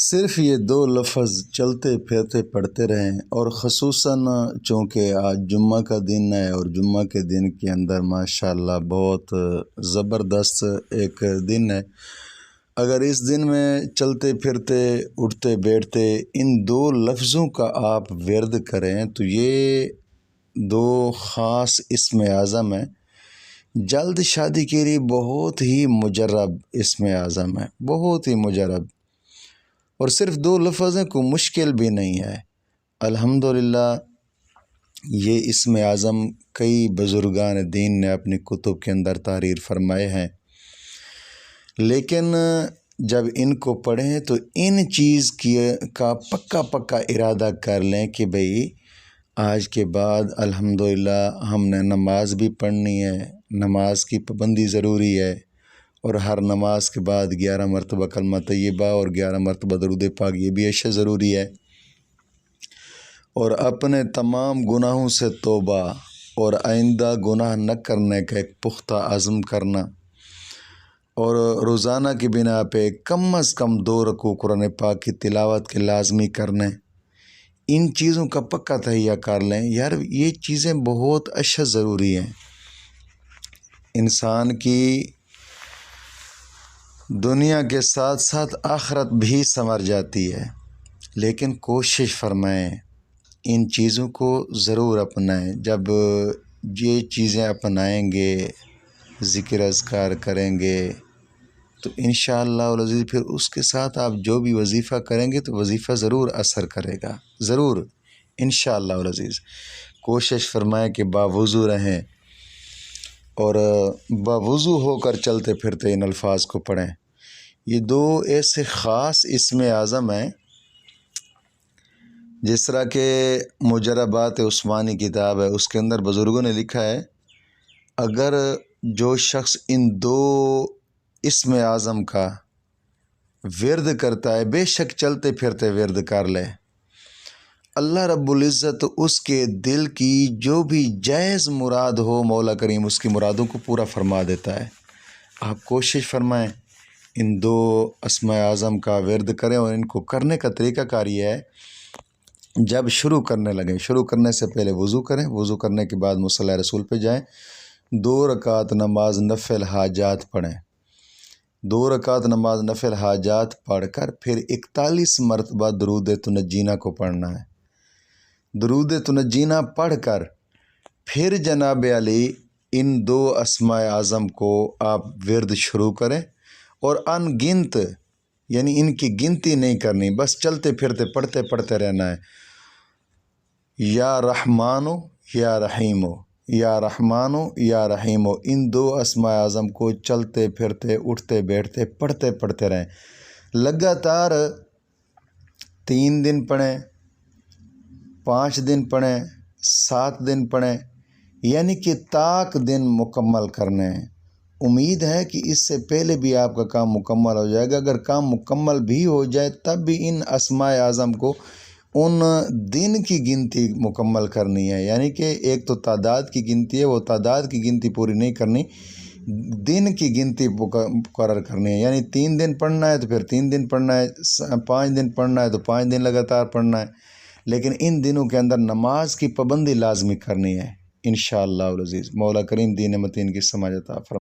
صرف یہ دو لفظ چلتے پھرتے پڑھتے رہیں، اور خصوصاً چونکہ آج جمعہ کا دن ہے اور جمعہ کے دن کے اندر ماشاءاللہ بہت زبردست ایک دن ہے۔ اگر اس دن میں چلتے پھرتے اٹھتے بیٹھتے ان دو لفظوں کا آپ ورد کریں تو یہ دو خاص اسم اعظم ہیں۔ جلد شادی کے لیے بہت ہی مجرب اسم اعظم ہے، بہت ہی مجرب، اور صرف دو لفظ ہیں، کوئی مشکل بھی نہیں ہے۔ الحمدللہ یہ اسم اعظم کئی بزرگان دین نے اپنی کتب کے اندر تحریر فرمائے ہیں، لیکن جب ان کو پڑھیں تو ان چیز کا پکا ارادہ کر لیں کہ بھئی آج کے بعد الحمدللہ ہم نے نماز بھی پڑھنی ہے، نماز کی پابندی ضروری ہے، اور ہر نماز کے بعد 11 مرتبہ کلمہ طیبہ اور 11 مرتبہ درود پاک یہ بھی اشیاء ضروری ہے، اور اپنے تمام گناہوں سے توبہ اور آئندہ گناہ نہ کرنے کا ایک پختہ عزم کرنا، اور روزانہ کی بنا پہ کم از کم 2 رکوع قرآن پاک کی تلاوت کے لازمی کرنے، ان چیزوں کا پکا تہیہ کر لیں۔ یار یہ چیزیں بہت اشد ضروری ہیں، انسان کی دنیا کے ساتھ ساتھ آخرت بھی سنور جاتی ہے، لیکن کوشش فرمائیں ان چیزوں کو ضرور اپنائیں۔ جب یہ چیزیں اپنائیں گے، ذکر اذکار کریں گے تو انشاءاللہ العزیز پھر اس کے ساتھ آپ جو بھی وظیفہ کریں گے تو وظیفہ ضرور اثر کرے گا، ضرور انشاءاللہ العزیز۔ کوشش فرمائیں کہ باوضو رہیں اور باوضو ہو کر چلتے پھرتے ان الفاظ کو پڑھیں۔ یہ دو ایسے خاص اسم اعظم ہیں، جس طرح کہ مجربات عثمانی کتاب ہے اس کے اندر بزرگوں نے لکھا ہے، اگر جو شخص ان دو اسم اعظم کا ورد کرتا ہے، بے شک چلتے پھرتے ورد کر لے، اللہ رب العزت اس کے دل کی جو بھی جائز مراد ہو مولا کریم اس کی مرادوں کو پورا فرما دیتا ہے۔ آپ کوشش فرمائیں ان دو اسماء اعظم کا ورد کریں، اور ان کو کرنے کا طریقہ کار یہ ہے، جب شروع کرنے لگیں، شروع کرنے سے پہلے وضو کریں، وضو کرنے کے بعد مصلی رسول پہ جائیں، 2 رکعت نماز نفل حاجات پڑھیں، 2 رکعت نماز نفل حاجات پڑھ کر پھر 41 مرتبہ درود تنجینہ کو پڑھنا ہے۔ درود تنجینہ پڑھ کر پھر جناب علی ان 2 اسماء اعظم کو آپ ورد شروع کریں، اور ان گنت یعنی ان کی گنتی نہیں کرنی، بس چلتے پھرتے پڑھتے رہنا ہے۔ یا رحمانو یا رحیمو، یا رحمانو یا رحیمو، ان 2 اسماء اعظم کو چلتے پھرتے اٹھتے بیٹھتے پڑھتے رہیں، لگاتار 3 دن پڑھیں، 5 دن پڑھیں، 7 دن پڑھیں، یعنی کہ طاق دن مکمل کرنے ہیں۔ امید ہے کہ اس سے پہلے بھی آپ کا کام مکمل ہو جائے گا۔ اگر کام مکمل بھی ہو جائے تب بھی ان اسماء اعظم کو ان دن کی گنتی مکمل کرنی ہے، یعنی کہ ایک تو تعداد کی گنتی ہے، وہ تعداد کی گنتی پوری نہیں کرنی، دن کی گنتی مقرر کرنی ہے، یعنی 3 دن پڑھنا ہے تو پھر 3 دن پڑھنا ہے، 5 دن پڑھنا ہے تو 5 دن لگاتار پڑھنا ہے، لیکن ان دنوں کے اندر نماز کی پابندی لازمی کرنی ہے انشاءاللہ العزیز۔ مولا کریم دین متین کی سمجھ عطا فرمائے۔